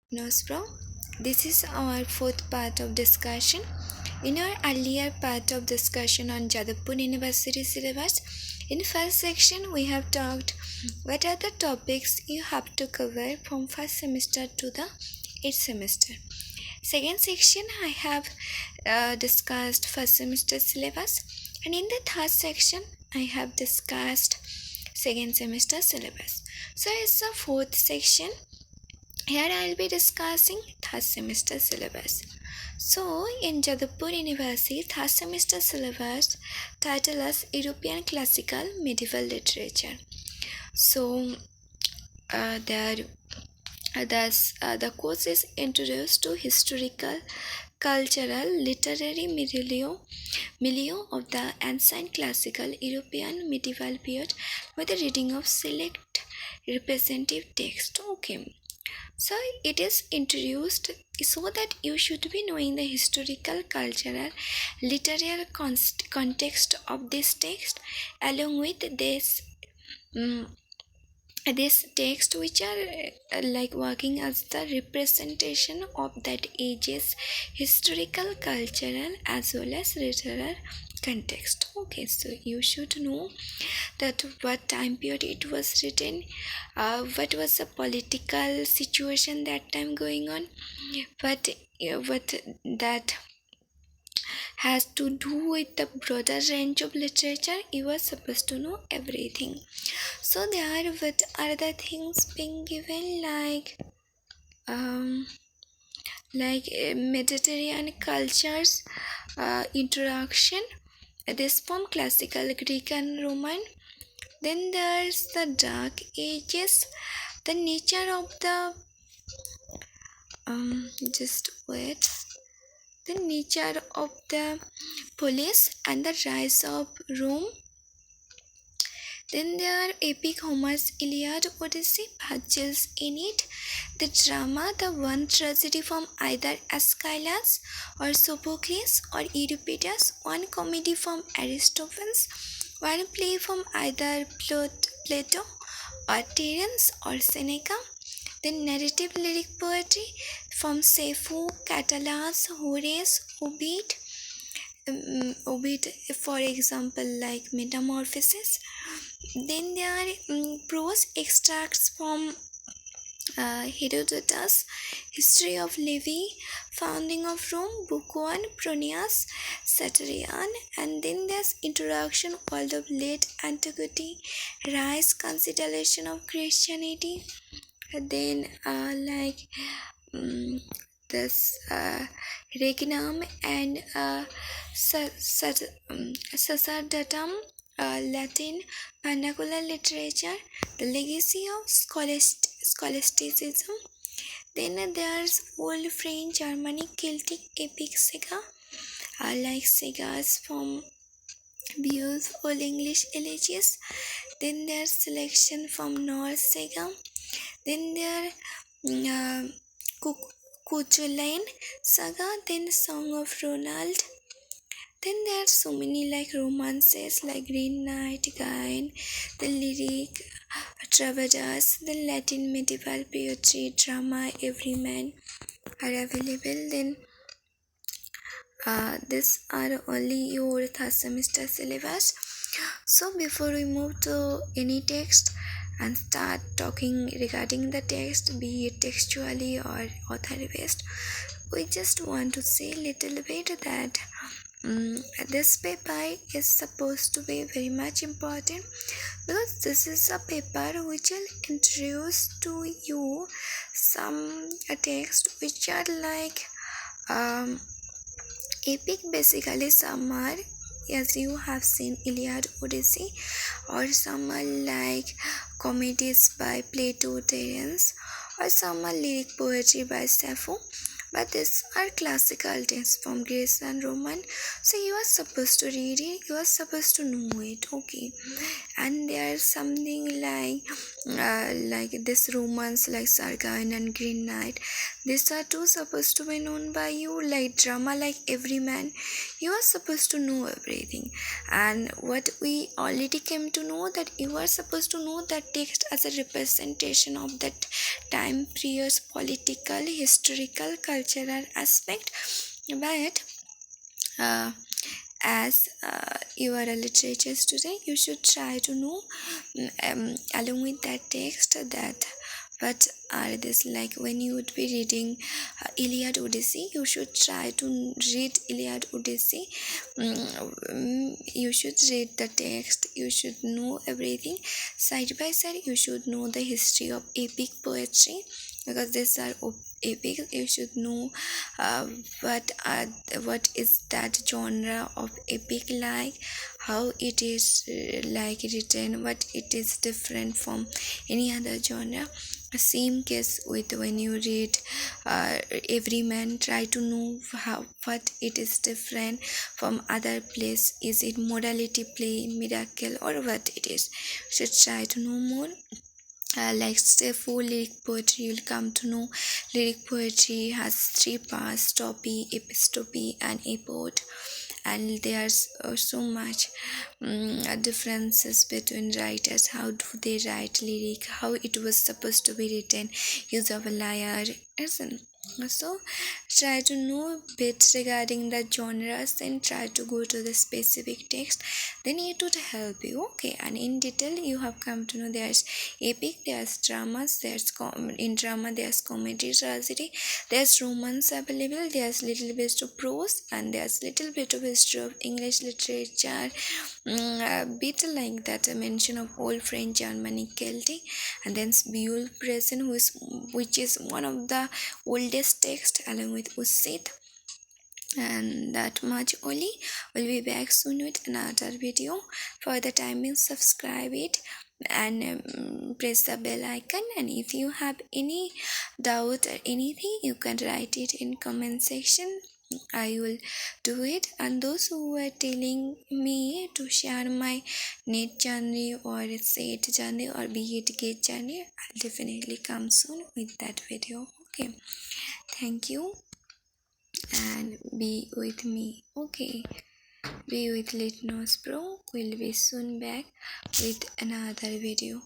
Bro. This is our fourth part of discussion. In our earlier part of discussion on Jadavpur University syllabus, in first section we have talked what are the topics you have to cover from first semester to the eighth semester. Second section I have discussed first semester syllabus, and in the third section I have discussed second semester syllabus. So it's the fourth section. Here I will be discussing third semester syllabus. So in Jadavpur University, third semester syllabus title is European Classical Medieval Literature. So the course is introduced to historical, cultural, literary milieu of the ancient classical European medieval period with the reading of select representative text. Okay. So it is introduced so that you should be knowing the historical, cultural, literary context of this text along with this text which are like working as the representation of that age's historical, cultural as well as literary context. Okay, so you should know that what time period it was written, what was the political situation that time going on, what that has to do with the broader range of literature. You are supposed to know everything. So there are what are the things being given like Mediterranean cultures introduction. This from classical Greek and Roman. Then there's the Dark Ages, the nature of the just wait, the nature of the police and the rise of Rome. Then there are epic Homer's Iliad, Odyssey, Virgil's Aeneid, the drama, the one tragedy from either Aeschylus or Sophocles or Euripides, one comedy from Aristophanes, one play from either Plato or Terence or Seneca, then narrative lyric poetry from Sappho, Catullus, Horace, Ovid, for example, like Metamorphosis. Then there are prose extracts from Herodotus, History of Livy, Founding of Rome, Book 1, Proneus, Satyrian, and then there's Introduction, World of Late Antiquity, Rise, Consideration of Christianity, and then this Regnum and Sacerdotum, Latin vernacular literature, the legacy of scholasticism. Then there's Old French, Germanic, Celtic, epic saga, like sagas from Beowulf, Old English elegies. Then there's selection from Norse saga. Then there Cuchulainn saga, then Song of Ronald. Then there are so many like romances like Green Knight, Gain, the lyric, troubadours, the Latin medieval poetry, drama, Everyman are available. Then these are only your third semester syllabus. So before we move to any text and start talking regarding the text, be it textually or author based, we just want to say a little bit that this paper is supposed to be very much important because this is a paper which will introduce to you some text which are like epic. Basically some are, as you have seen, Iliad, Odyssey, or some are like comedies by Plato, Terence, or some are lyric poetry by Sappho, but these are classical texts from Greece and Roman, so you are supposed to read it, you are supposed to know it, okay. And there's something like this romance like Sargon and Green Knight, these are two supposed to be known by you. Like drama like Everyman, you are supposed to know everything. And what we already came to know, that you are supposed to know that text as a representation of that time period's political, historical, cultural aspect. But uh, as you are a literature student, you should try to know, along with that text, that what are this, like when you would be reading Iliad Odyssey, you should try to read Iliad Odyssey. You should read the text, you should know everything side by side. You should know the history of epic poetry, because these are epic. You should know uh, what are what is that genre of epic, like how it is like written, what it is different from any other genre. Same case with when you read Everyman, try to know how what it is different from other place. Is it morality play, miracle, or what it is? Should try to know more. Like say for lyric poetry, you'll come to know lyric poetry has three parts: strophe, epistrophe, and epode. And there's so much differences between writers. How do they write lyric, how it was supposed to be written, use of a lyre, isn't. So try to know bits regarding the genres and try to go to the specific text, then it would help you, okay. And in detail you have come to know there's epic, there's dramas, in drama there's comedy, tragedy, there's romance available, there's little bit of prose, and there's little bit of history of English literature, a bit like that, a mention of old French, Germanic, Celtic, and then Buell present, which is one of the oldest text along with Usit. And that much only. We'll be back soon with another video. For the time being, subscribe it and press the bell icon. And if you have any doubt or anything, you can write it in comment section. I will do it. And those who were telling me to share my NET journey or SAT journey or BEd GATE journey, I'll definitely come soon with that video. Okay, thank you and be with me. Okay, be with Litnos Pro. We'll be soon back with another video.